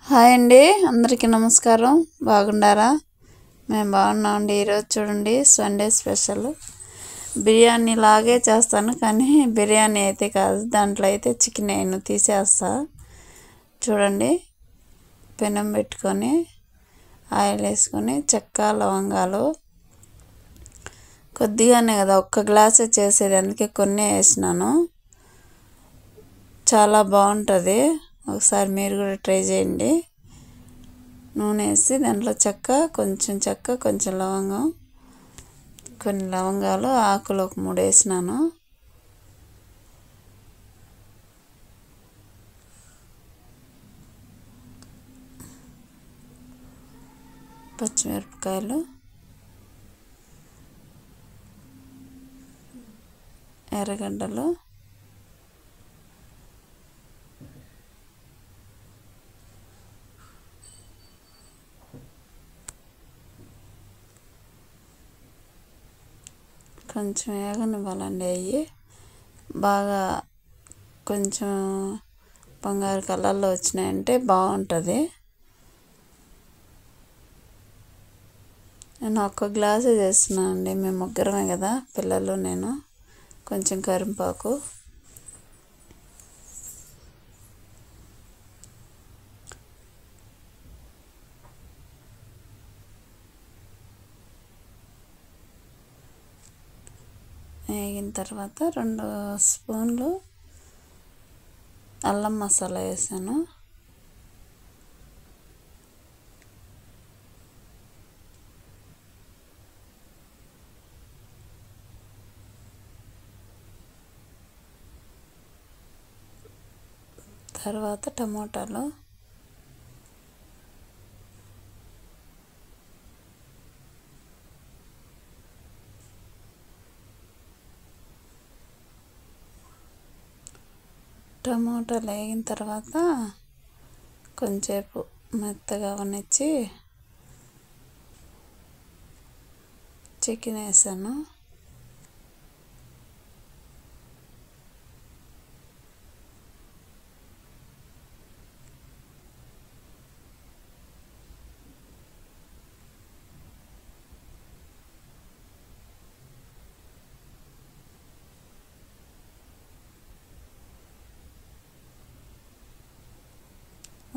Hi అండి, అందరికీ నమస్కారం. బాగుండారా? మేము బాగున్నామండి. ఈరోజు చూడండి, సండే స్పెషల్ బిర్యానీ లాగే చేస్తాను, కానీ బిర్యానీ అయితే కాదు. దాంట్లో అయితే చికెన్ నేను తీసేస్తా. చూడండి, పెనం పెట్టుకొని ఆయిల్ వేసుకొని చెక్క లవంగాలు కొద్దిగానే కదా, ఒక్క గ్లాసే చేసేది, అందుకే కొన్ని వేసినాను. చాలా బాగుంటుంది. ఒకసారి మీరు కూడా ట్రై చేయండి. నూనె వేసి దాంట్లో చెక్క కొంచెం లవంగం, కొన్ని లవంగాలు ఆకులు ఒక 3 వేసినాను. పచ్చిమిరపకాయలు, ఎర్రగడ్డలు, కొంచెం వేగనివ్వాలండి. అవి బాగా కొంచెం బంగారు కలర్లో వచ్చినాయంటే బాగుంటుంది. నేను ఒక్క గ్లాసే చేస్తున్నాను అండి, మేము ముగ్గురమే కదా, పిల్లలు నేను. కొంచెం కరింపాకు, వేగిన తర్వాత 2 స్పూన్లు అల్లం మసాలా వేసాను. తర్వాత టమోటాలు, టమోటాలు వేగిన తర్వాత కొంచెంసేపు మెత్తగా అవనిచ్చి చికెన్ వేసాను.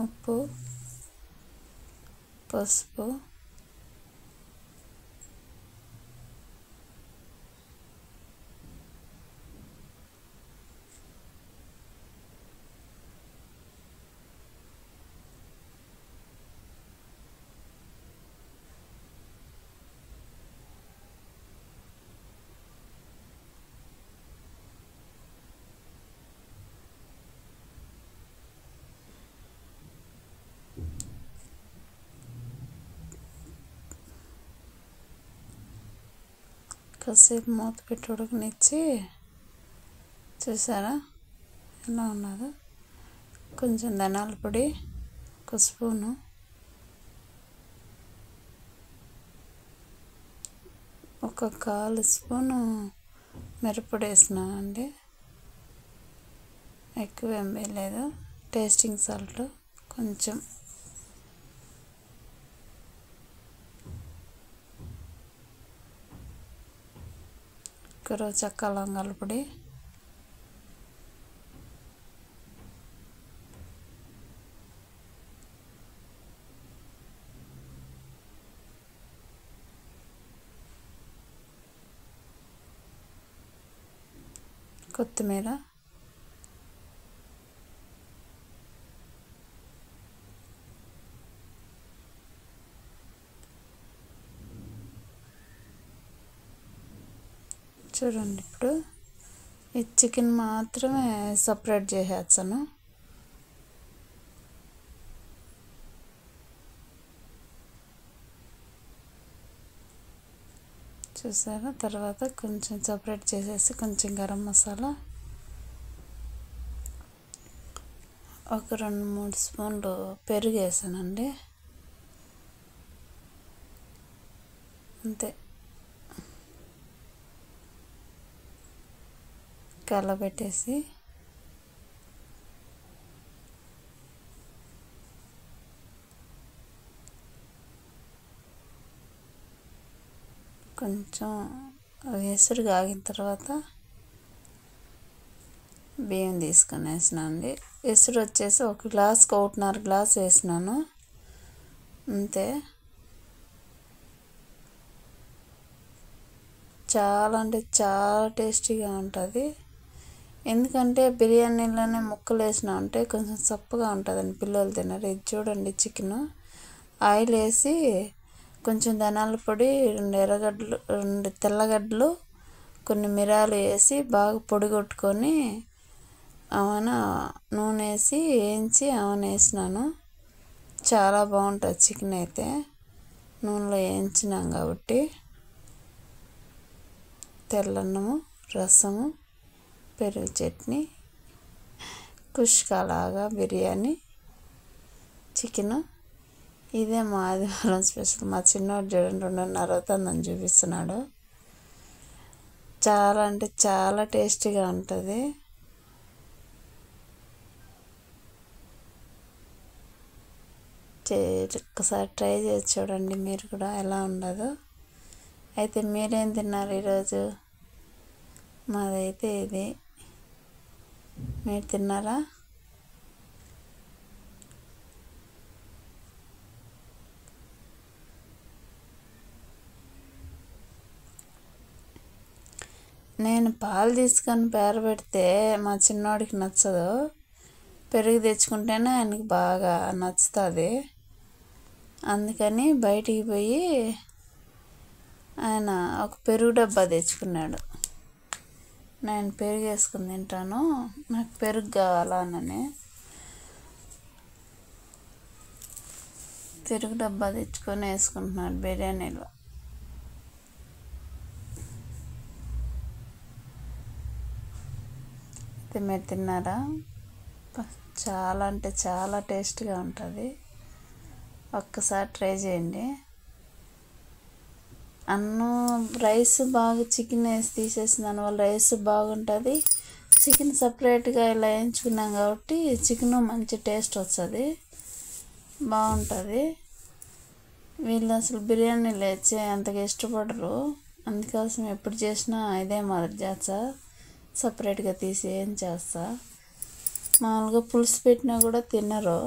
ఉప్పు, పసుపు, కాసేపు మూత పెట్టి ఉడకనిచ్చి, చూసారా ఎలా ఉన్నదో. కొంచెం ధనియాల పొడి 1 స్పూను, ఒక 1/4 స్పూను మిరప్పొడి వేసినానండి. ఎక్కువ ఏం వేయలేదు. టేస్టింగ్ సాల్ట్ కొంచెం, చెక్క లవంగాల పొడి, కొత్తిమీర, చూడండి. ఇప్పుడు ఈ చికెన్ మాత్రమే సపరేట్ చేసేస్తాను. చూసారా? తర్వాత కొంచెం సపరేట్ చేసేసి కొంచెం గరం మసాలా, ఒక 2-3 స్పూన్లు పెరుగు వేసానండి. అంతే. కలబెట్టేసి కొంచెం ఎసురు కాగిన తర్వాత బియ్యం తీసుకొని వేసినానండి. ఎసురు వచ్చేసి 1 గ్లాస్కి 1.5 గ్లాస్ వేసినాను అంతే. చాలా అంటే చాలా టేస్టీగా ఉంటుంది. ఎందుకంటే బిర్యానీలోనే ముక్కలు వేసినా అంటే కొంచెం సప్పగా ఉంటుందని పిల్లలు తినరు. ఇది చూడండి చికెన్ ఆయిల్ వేసి కొంచెం ధనియాల పొడి, 2 ఎర్రగడ్డలు, 2 తెల్లగడ్డలు, కొన్ని మిరాలు వేసి బాగా పొడి కొట్టుకొని ఆమెన నూనె వేసి వేయించి ఆమెన వేసినాను. చాలా బాగుంటుంది చికెన్ అయితే నూనెలో వేయించినాం కాబట్టి. తెల్లన్నము, రసము, పెరుగు చట్నీ, కుష్కాలాగా బిర్యానీ, చికెను. ఇదే మా ఆదివారం స్పెషల్. మా చిన్నోడు చూడండి 2:30 అవుతుందని చూపిస్తున్నాడు. చాలా అంటే చాలా టేస్టీగా ఉంటుంది. ఒక్కసారి ట్రై చేసి చూడండి మీరు కూడా ఎలా ఉండదో. అయితే మీరేం తిన్నారు ఈరోజు? మాదైతే ఇది. మీరు తిన్నారా? నేను పాలు తీసుకొని పేరబెడితే మా చిన్నోడికి నచ్చదు. పెరుగు తెచ్చుకుంటేనే ఆయనకి బాగా నచ్చుతుంది. అందుకని బయటికి పోయి ఆయన ఒక పెరుగు డబ్బా తెచ్చుకున్నాడు. నేను పెరుగు వేసుకుని తింటాను, నాకు పెరుగు కావాలనని పెరుగు డబ్బా తెచ్చుకొని వేసుకుంటున్నాడు బిర్యానీలో. అయితే మీరు తిన్నారా? చాలా అంటే చాలా టేస్ట్గా ఉంటుంది. ఒక్కసారి ట్రై చేయండి. అన్నం రైస్ బాగా చికెన్ వేసి తీసేసిన దానివల్ల రైస్ బాగుంటుంది. చికెన్ సపరేట్గా ఇలా వేయించుకున్నాం కాబట్టి చికెన్ మంచి టేస్ట్ వస్తుంది, బాగుంటుంది. వీళ్ళు అసలు బిర్యానీలు వేసి అంతగా ఇష్టపడరు. అందుకోసం ఎప్పుడు చేసినా ఇదే మాదిరి చేస్తా, సపరేట్గా తీసి ఏం చేస్తా. మామూలుగా పులుసు పెట్టినా కూడా తినరు.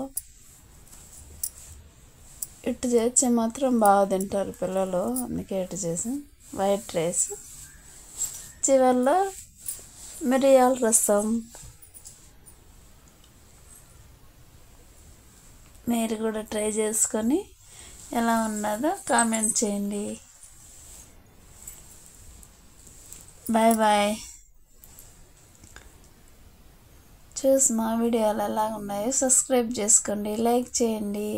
ఇటు చేస్తే మాత్రం బాగా తింటారు పిల్లలు. అందుకే ఇటు చేసి వైట్ రైస్, చివరిలో మిరియాల రసం. మీరు కూడా ట్రై చేసుకొని ఎలా ఉన్నదో కామెంట్ చేయండి. Bye bye. చూసి మా వీడియోలు ఎలా ఉన్నాయో సబ్స్క్రైబ్ చేసుకోండి, లైక్ చేయండి.